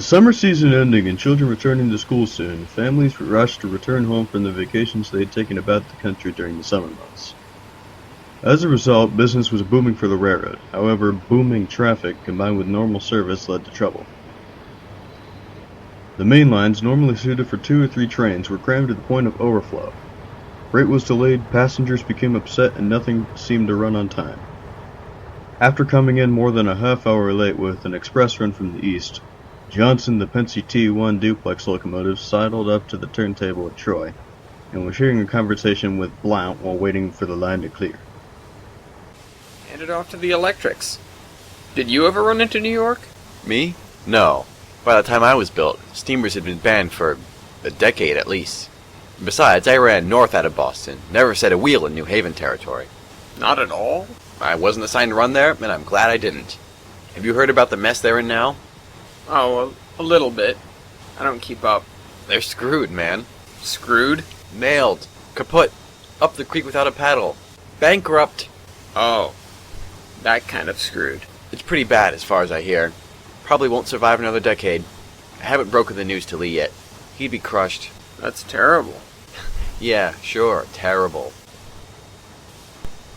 summer season ending and children returning to school soon, families rushed to return home from the vacations they had taken about the country during the summer months. As a result, business was booming for the railroad. However, booming traffic combined with normal service led to trouble. The main lines, normally suited for 2 or 3 trains, were crammed to the point of overflow. Freight was delayed, passengers became upset, and nothing seemed to run on time. After coming in more than a half hour late with an express run from the east, Johnson, the Pensy T1 duplex locomotive, sidled up to the turntable at Troy, and was hearing a conversation with Blount while waiting for the line to clear. Handed off to the electrics. Did you ever run into New York? Me? No. By the time I was built, steamers had been banned for a decade at least. Besides, I ran north out of Boston, never set a wheel in New Haven territory. Not at all? I wasn't assigned to run there, and I'm glad I didn't. Have you heard about the mess they're in now? Oh, a little bit. I don't keep up. They're screwed, man. Screwed? Nailed. Kaput. Up the creek without a paddle. Bankrupt. Oh. That kind of screwed. It's pretty bad as far as I hear. Probably won't survive another decade. I haven't broken the news to Lee yet. He'd be crushed. That's terrible. Yeah, sure, terrible.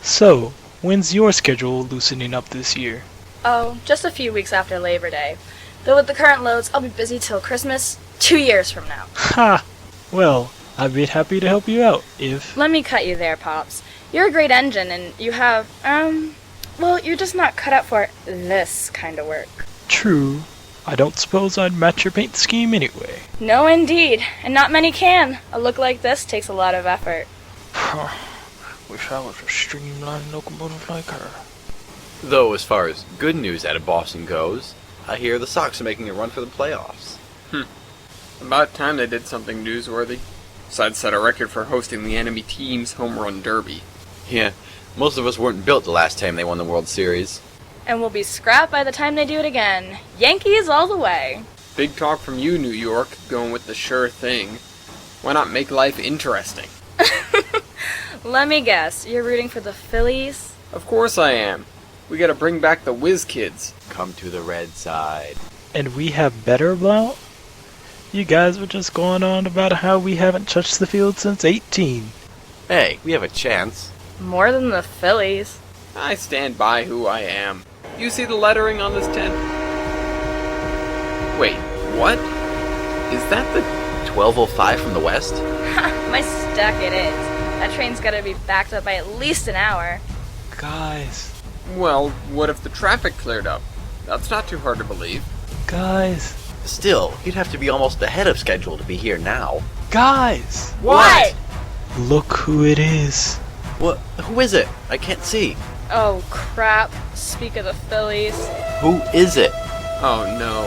So, when's your schedule loosening up this year? Oh, just a few weeks after Labor Day. Though with the current loads, I'll be busy till Christmas, 2 years from now. Ha! Well, I'd be happy to help you out, if... Let me cut you there, Pops. You're a great engine, and you have, well, you're just not cut out for this kind of work. True. I don't suppose I'd match your paint scheme anyway. No, indeed. And not many can. A look like this takes a lot of effort. Wish I was a streamlined locomotive like her. Though, as far as good news out of Boston goes, I hear the Sox are making a run for the playoffs. About time they did something newsworthy. Besides set a record for hosting the enemy team's home run derby. Yeah, most of us weren't built the last time they won the World Series. And we'll be scrapped by the time they do it again. Yankees all the way. Big talk from you, New York, going with the sure thing. Why not make life interesting? Let me guess, you're rooting for the Phillies? Of course I am. We gotta bring back the whiz kids. Come to the red side. And we have better Blount? You guys were just going on about how we haven't touched the field since 18. Hey, we have a chance. More than the Phillies. I stand by who I am. You see the lettering on this tent? Wait, what? Is that the 1205 from the west? My stuck it is. That train's gotta be backed up by at least an hour. Guys. Well, what if the traffic cleared up? That's not too hard to believe. Guys. Still, you'd have to be almost ahead of schedule to be here now. Guys! What? Look who it is. What? Who is it? I can't see. Oh, crap. Speak of the Phillies. Who is it? Oh no.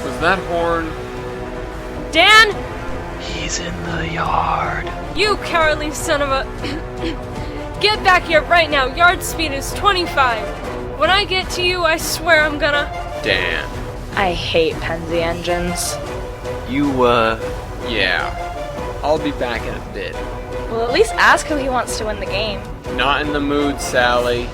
Was that horn? Dan! He's in the yard. You cowardly son of a... Get back here right now. Yard speed is 25. When I get to you, I swear I'm gonna... Dan. I hate Penzi engines. You, Yeah. I'll be back in a bit. Well, at least ask who he wants to win the game. Not in the mood, Sally.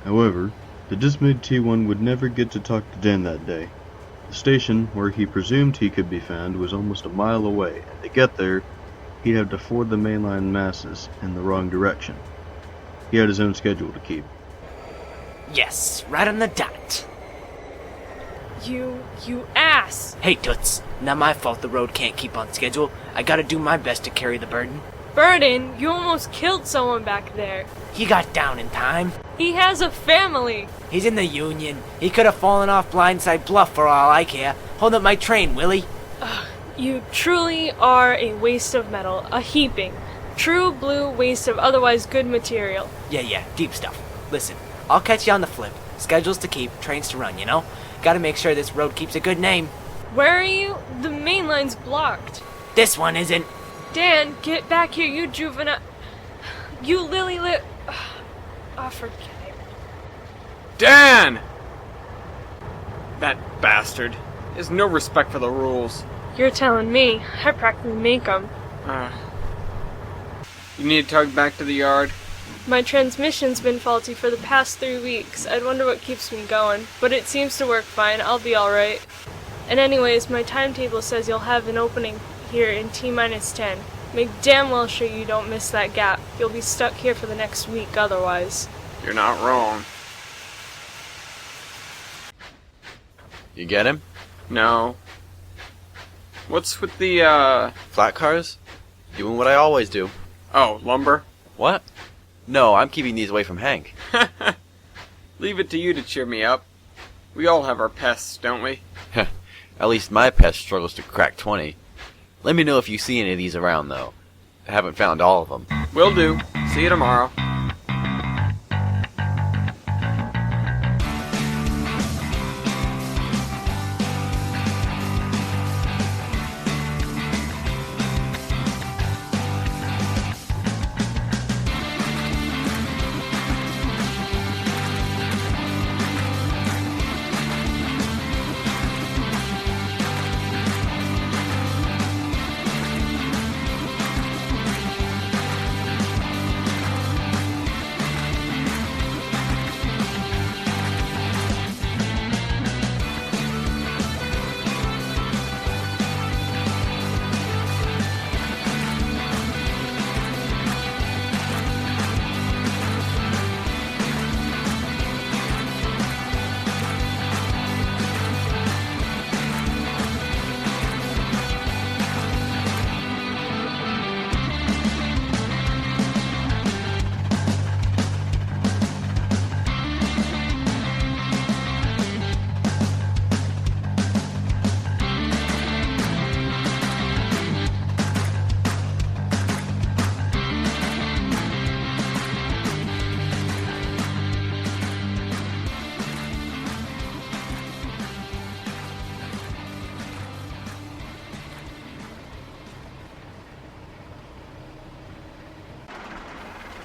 However, the dismayed T1 would never get to talk to Dan that day. The station, where he presumed he could be found, was almost a mile away, and to get there, he'd have to ford the mainline masses in the wrong direction. He had his own schedule to keep. Yes, right on the dot. You ass! Hey, Toots. Not my fault the road can't keep on schedule. I gotta do my best to carry the burden. Burden, you almost killed someone back there. He got down in time. He has a family. He's in the Union. He could have fallen off Blindside Bluff for all I care. Hold up my train, Willie. You truly are a waste of metal, a heaping, true blue waste of otherwise good material. Yeah, deep stuff. Listen, I'll catch you on the flip. Schedules to keep, trains to run, you know? Gotta make sure this road keeps a good name. Where are you? The main line's blocked. This one isn't. Dan, get back here, you juvenile. You lily-lit... Oh, forget it. Dan! That bastard. He has no respect for the rules. You're telling me. I practically make 'em. You need tugged back to the yard? My transmission's been faulty for the past 3 weeks. I'd wonder what keeps me going, but it seems to work fine. I'll be alright. And anyways, my timetable says you'll have an opening here in T-10. Make damn well sure you don't miss that gap. You'll be stuck here for the next week otherwise. You're not wrong. You get him? No. What's with the, Flat cars? Doing what I always do. Oh, lumber? What? No, I'm keeping these away from Hank. Leave it to you to cheer me up. We all have our pests, don't we? At least my pest struggles to crack 20. Let me know if you see any of these around, though. I haven't found all of them. Will do. See you tomorrow.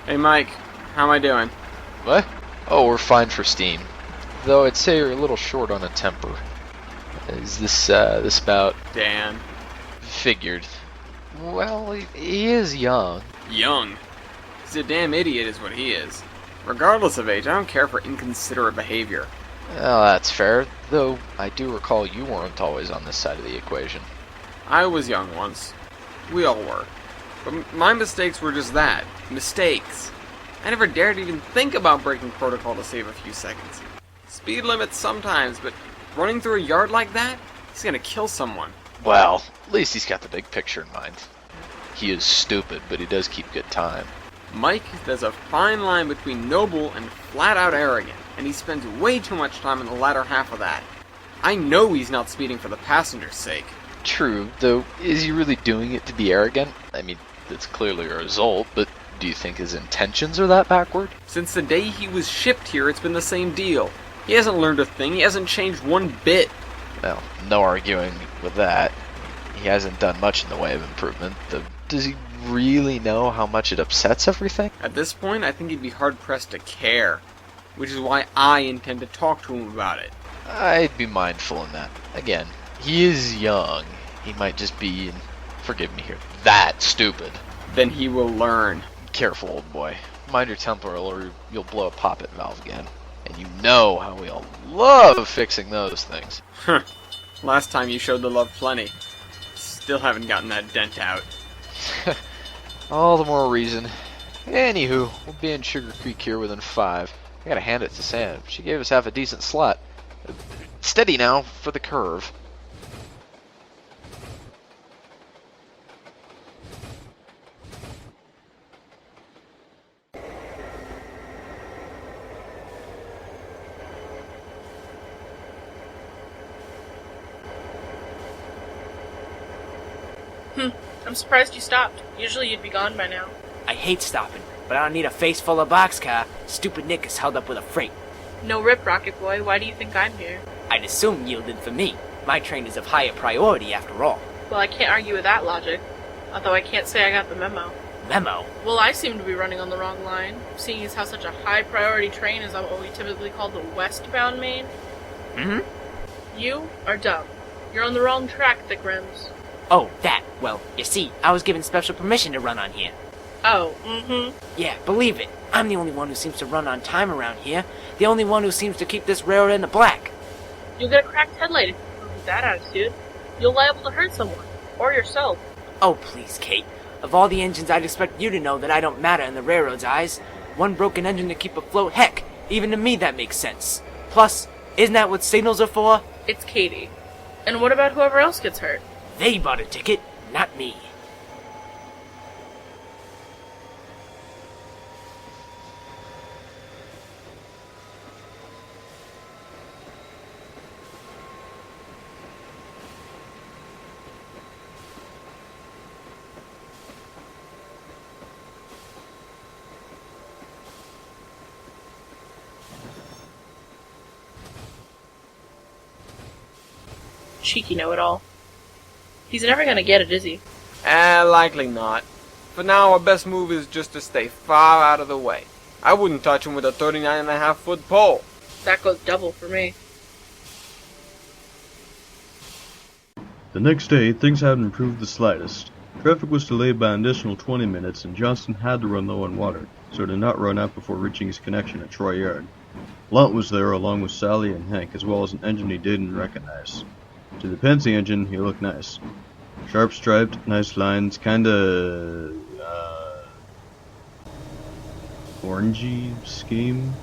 Hey Mike, how am I doing? What? Oh, we're fine for steam. Though I'd say you're a little short on a temper. Is this about... Dan. Figured. Well, he is young. Young? He's a damn idiot is what he is. Regardless of age, I don't care for inconsiderate behavior. Well, that's fair. Though, I do recall you weren't always on this side of the equation. I was young once. We all were. But my mistakes were just that. Mistakes. I never dared even think about breaking protocol to save a few seconds. Speed limits sometimes, but running through a yard like that? He's gonna kill someone. Well, at least he's got the big picture in mind. He is stupid, but he does keep good time. Mike, there's a fine line between noble and flat-out arrogant, and he spends way too much time in the latter half of that. I know he's not speeding for the passenger's sake. True, though, is he really doing it to be arrogant? I mean, that's clearly a result, but do you think his intentions are that backward? Since the day he was shipped here, it's been the same deal. He hasn't learned a thing, he hasn't changed one bit. Well, no arguing with that. He hasn't done much in the way of improvement, though does he really know how much it upsets everything? At this point, I think he'd be hard-pressed to care, which is why I intend to talk to him about it. I'd be mindful in that. Again, he is young. He might just be, and forgive me here, that stupid. Then he will learn. Careful, old boy. Mind your temper or you'll blow a poppet valve again. And you know how we all love fixing those things. Huh. Last time you showed the love plenty. Still haven't gotten that dent out. All the more reason. Anywho, we'll be in Sugar Creek here within 5. I gotta hand it to Sam. She gave us half a decent slot. Steady now for the curve. I'm surprised you stopped. Usually you'd be gone by now. I hate stopping, but I don't need a face full of boxcar. Stupid Nick is held up with a freight. No rip, Rocket Boy. Why do you think I'm here? I'd assume yielded for me. My train is of higher priority after all. Well, I can't argue with that logic. Although I can't say I got the memo. Memo? Well, I seem to be running on the wrong line, seeing as how such a high priority train is on what we typically call the westbound main. Mm-hmm. You are dumb. You're on the wrong track, Thick Rims. Oh, that. Well, you see, I was given special permission to run on here. Oh, mm-hmm. Yeah, believe it. I'm the only one who seems to run on time around here. The only one who seems to keep this railroad in the black. You'll get a cracked headlight if you prove with that attitude. You're liable to hurt someone. Or yourself. Oh, please, Kate. Of all the engines, I'd expect you to know that I don't matter in the railroad's eyes. One broken engine to keep afloat, heck, even to me that makes sense. Plus, isn't that what signals are for? It's Katie. And what about whoever else gets hurt? They bought a ticket, not me. Cheeky know-it-all. He's never gonna get it, is he? Likely not. For now, our best move is just to stay far out of the way. I wouldn't touch him with a 39.5-foot pole. That goes double for me. The next day, things hadn't improved the slightest. Traffic was delayed by an additional 20 minutes, and Johnston had to run low on water, so did not run out before reaching his connection at Troy Yard. Blount was there along with Sally and Hank, as well as an engine he didn't recognize. To the Pensy engine, he looked nice. Sharp striped, nice lines, kinda, orangey scheme.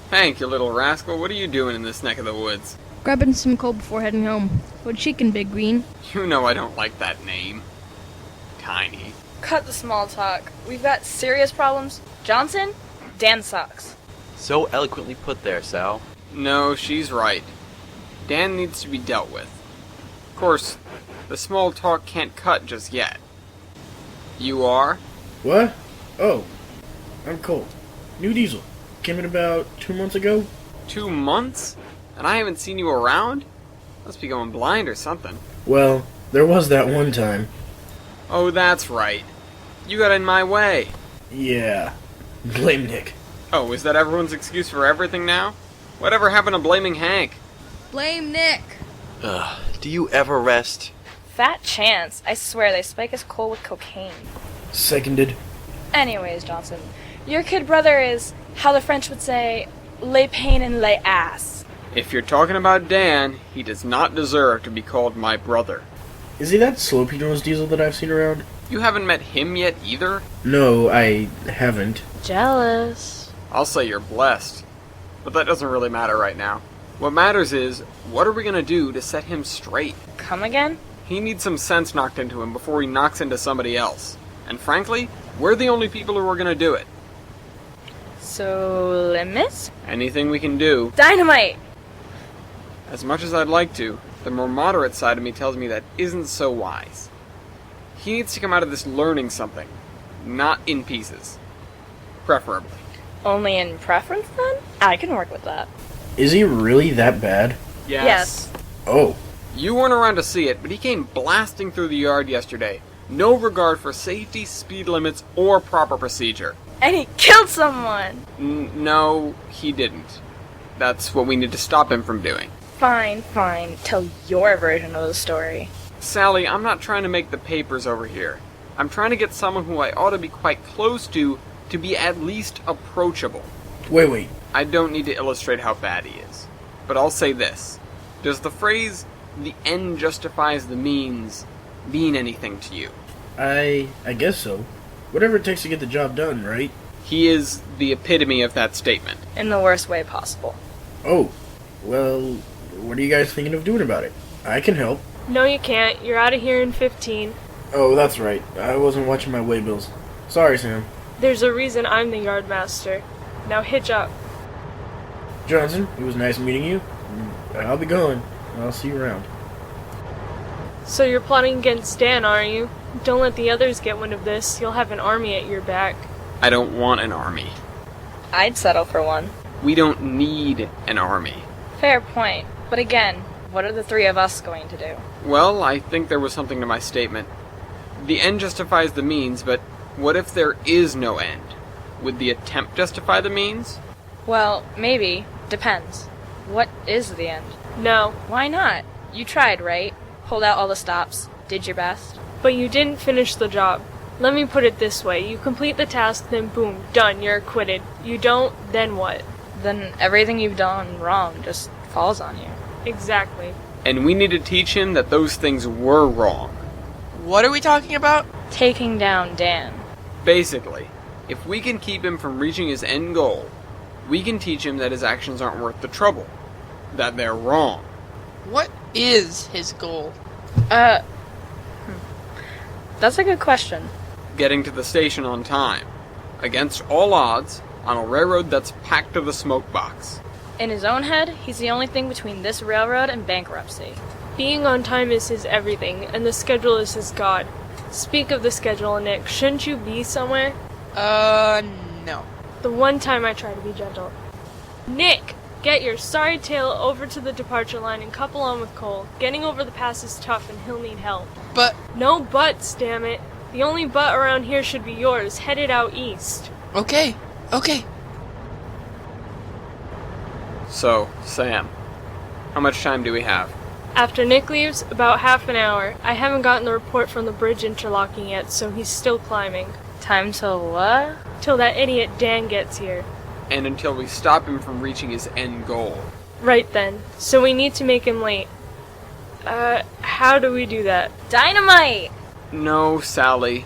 Hank, you little rascal, what are you doing in this neck of the woods? Grabbing some coal before heading home. What chicken, Big Green? You know I don't like that name. Tiny. Cut the small talk. We've got serious problems. Johnson? Dan sucks. So eloquently put there, Sal. No, she's right. Dan needs to be dealt with. Of course, the small talk can't cut just yet. You are? What? Oh, I'm Cole. New diesel. Came in about 2 months ago. 2 months? And I haven't seen you around? Must be going blind or something. Well, there was that one time. Oh, that's right. You got in my way. Yeah. Blame Nick. Oh, is that everyone's excuse for everything now? Whatever happened to blaming Hank? Blame Nick. Ugh, do you ever rest? Fat chance. I swear they spike his coal with cocaine. Seconded. Anyways, Johnson, your kid brother is, how the French would say, lay pain and lay ass. If you're talking about Dan, he does not deserve to be called my brother. Is he that slopey-nosed diesel that I've seen around? You haven't met him yet either? No, I haven't. Jealous. I'll say you're blessed. But that doesn't really matter right now. What matters is, what are we gonna do to set him straight? Come again? He needs some sense knocked into him before he knocks into somebody else. And frankly, we're the only people who are gonna do it. So, limits? Anything we can do. Dynamite! As much as I'd like to, the more moderate side of me tells me that isn't so wise. He needs to come out of this learning something, not in pieces. Preferably. Only in preference, then? I can work with that. Is he really that bad? Yes. Oh. You weren't around to see it, but he came blasting through the yard yesterday. No regard for safety, speed limits, or proper procedure. And he killed someone! No, he didn't. That's what we need to stop him from doing. Fine. Tell your version of the story. Sally, I'm not trying to make the papers over here. I'm trying to get someone who I ought to be quite close to be at least approachable. Wait. I don't need to illustrate how bad he is. But I'll say this. Does the phrase, the end justifies the means, mean anything to you? I guess so. Whatever it takes to get the job done, right? He is the epitome of that statement. In the worst way possible. Oh. Well, what are you guys thinking of doing about it? I can help. No, you can't. You're out of here in 15. Oh, that's right. I wasn't watching my waybills. Sorry, Sam. There's a reason I'm the yardmaster. Now hitch up. Johnson, it was nice meeting you. I'll be going. I'll see you around. So you're plotting against Dan, are you? Don't let the others get wind of this. You'll have an army at your back. I don't want an army. I'd settle for one. We don't need an army. Fair point. But again, what are the three of us going to do? Well, I think there was something to my statement. The end justifies the means, but what if there is no end? Would the attempt justify the means? Well, maybe. Depends. What is the end? No. Why not? You tried, right? Pulled out all the stops. Did your best. But you didn't finish the job. Let me put it this way. You complete the task, then boom, done, you're acquitted. You don't, then what? Then everything you've done wrong just falls on you. Exactly. And we need to teach him that those things were wrong. What are we talking about? Taking down Dan. Basically, if we can keep him from reaching his end goal, we can teach him that his actions aren't worth the trouble. That they're wrong. What is his goal? That's a good question. Getting to the station on time. Against all odds, on a railroad that's packed to the smoke box. In his own head, he's the only thing between this railroad and bankruptcy. Being on time is his everything, and the schedule is his god. Speak of the schedule, Nick. Shouldn't you be somewhere? No. The one time I try to be gentle. Nick! Get your sorry tail over to the departure line and couple on with Cole. Getting over the pass is tough and he'll need help. But... No buts, damn it. The only butt around here should be yours, headed out east. Okay. So, Sam, how much time do we have? After Nick leaves, about half an hour. I haven't gotten the report from the bridge interlocking yet, so he's still climbing. Time till what? Till that idiot Dan gets here. And until we stop him from reaching his end goal. Right then. So we need to make him late. How do we do that? Dynamite! No, Sally.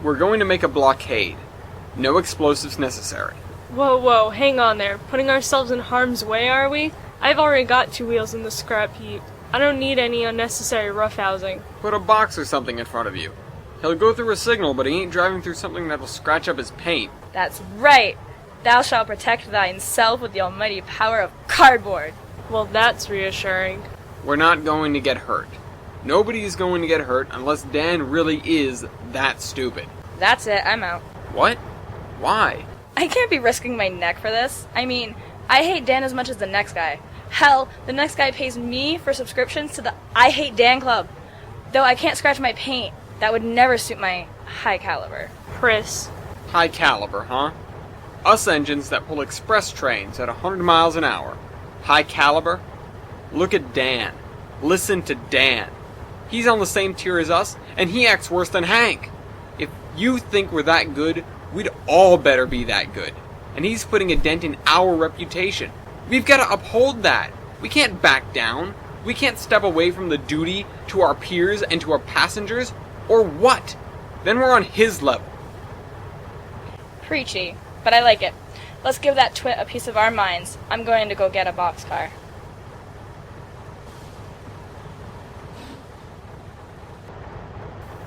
We're going to make a blockade. No explosives necessary. Whoa, hang on there. Putting ourselves in harm's way, are we? I've already got 2 wheels in the scrap heap. I don't need any unnecessary roughhousing. Put a box or something in front of you. He'll go through a signal, but he ain't driving through something that'll scratch up his paint. That's right! Thou shalt protect thyself with the almighty power of cardboard. Well, that's reassuring. We're not going to get hurt. Nobody is going to get hurt unless Dan really is that stupid. That's it, I'm out. What? Why? I can't be risking my neck for this. I mean, I hate Dan as much as the next guy. Hell, the next guy pays me for subscriptions to the I Hate Dan Club. Though I can't scratch my paint, that would never suit my high caliber. Chris. High caliber, huh? Us engines that pull express trains at 100 miles an hour. High caliber? Look at Dan. Listen to Dan. He's on the same tier as us, and he acts worse than Hank. If you think we're that good, we'd all better be that good. And he's putting a dent in our reputation. We've got to uphold that. We can't back down. We can't step away from the duty to our peers and to our passengers. Or what? Then we're on his level. Preachy, but I like it. Let's give that twit a piece of our minds. I'm going to go get a boxcar.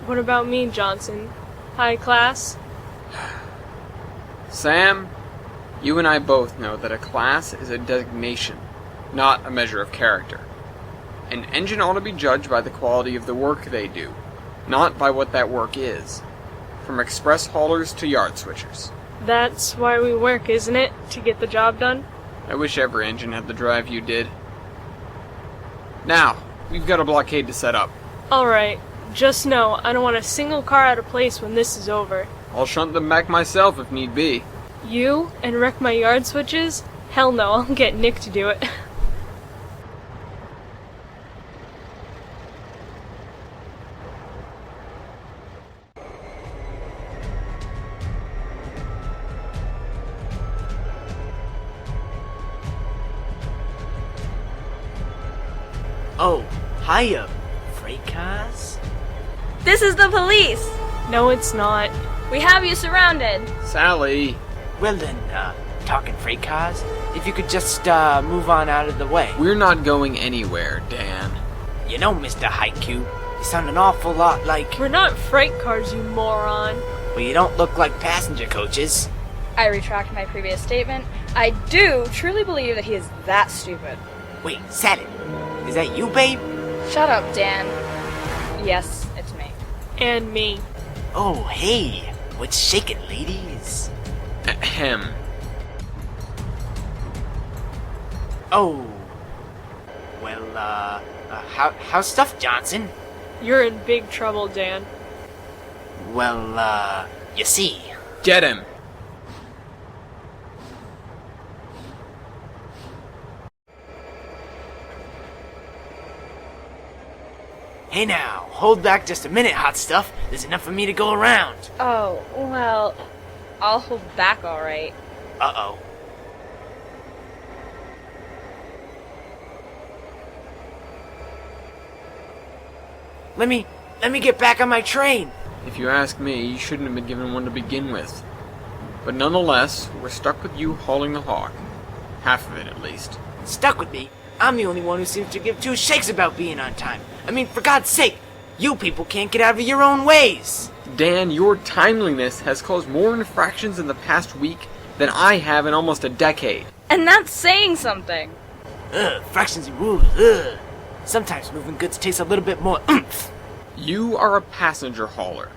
What about me, Johnson? High class? Sam, you and I both know that a class is a designation, not a measure of character. An engine ought to be judged by the quality of the work they do, not by what that work is. From express haulers to yard switchers. That's why we work, isn't it? To get the job done? I wish every engine had the drive you did. Now, we've got a blockade to set up. Alright, just know I don't want a single car out of place when this is over. I'll shunt them back myself if need be. You? And wreck my yard switches? Hell no, I'll get Nick to do it. Oh, hiya, freight cars? This is the police! No, it's not. We have you surrounded. Sally! Well then, talking freight cars, if you could just, move on out of the way. We're not going anywhere, Dan. You know, Mr. Haiku, you sound an awful lot like... We're not freight cars, you moron. Well, you don't look like passenger coaches. I retract my previous statement. I do truly believe that he is that stupid. Wait, Saturn, is that you, babe? Shut up, Dan. Yes, it's me. And me. Oh, hey, what's shaking, ladies? Ahem. Oh. Well, how's stuff, Johnson? You're in big trouble, Dan. Well, you see. Get him! Hey now, hold back just a minute, hot stuff. There's enough for me to go around. Oh, well, I'll hold back all right. Uh-oh. Let me get back on my train. If you ask me, you shouldn't have been given one to begin with. But nonetheless, we're stuck with you hauling the hawk. Half of it, at least. Stuck with me? I'm the only one who seems to give two shakes about being on time. I mean, for God's sake, you people can't get out of your own ways. Dan, your timeliness has caused more infractions in the past week than I have in almost a decade. And that's saying something. Fractions and rules, ugh. Sometimes moving goods takes a little bit more oomph. You are a passenger hauler.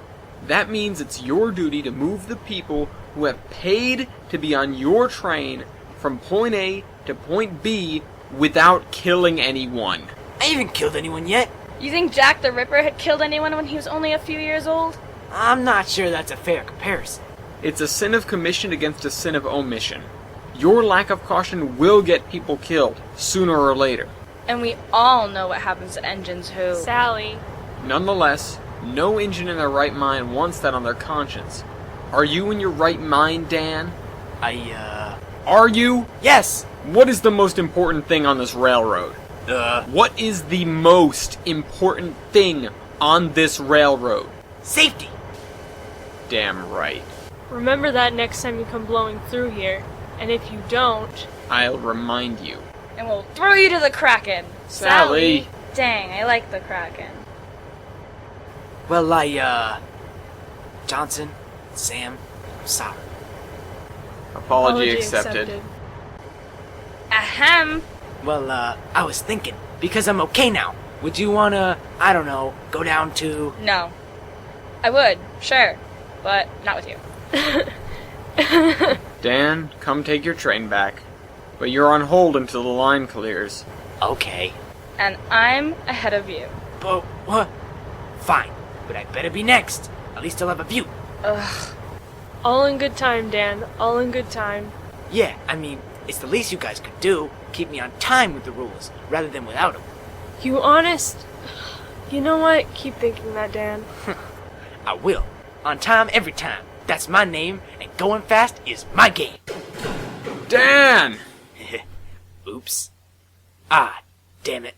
That means it's your duty to move the people who have paid to be on your train from point A to point B without killing anyone. I haven't killed anyone yet. You think Jack the Ripper had killed anyone when he was only a few years old? I'm not sure that's a fair comparison. It's a sin of commission against a sin of omission. Your lack of caution will get people killed, sooner or later. And we all know what happens to engines who... Sally. Nonetheless, no engine in their right mind wants that on their conscience. Are you in your right mind, Dan? Are you? Yes! What is the most important thing on this railroad? What is the most important thing on this railroad? Safety! Damn right. Remember that next time you come blowing through here. And if you don't... I'll remind you. And we'll throw you to the Kraken. Sally! Dang, I like the Kraken. Well, Johnson, Sam, I'm sorry. Apology accepted. Ahem. Well, I was thinking, because I'm okay now, would you wanna, I don't know, go down to... No. I would, sure. But not with you. Dan, come take your train back. But you're on hold until the line clears. Okay. And I'm ahead of you. But, what? Fine. But I better be next. At least I'll have a view. Ugh. All in good time, Dan. All in good time. Yeah, I mean, it's the least you guys could do. Keep me on time with the rules, rather than without them. You honest? You know what? Keep thinking that, Dan. I will. On time, every time. That's my name, and going fast is my game. Dan! Oops. Ah, damn it.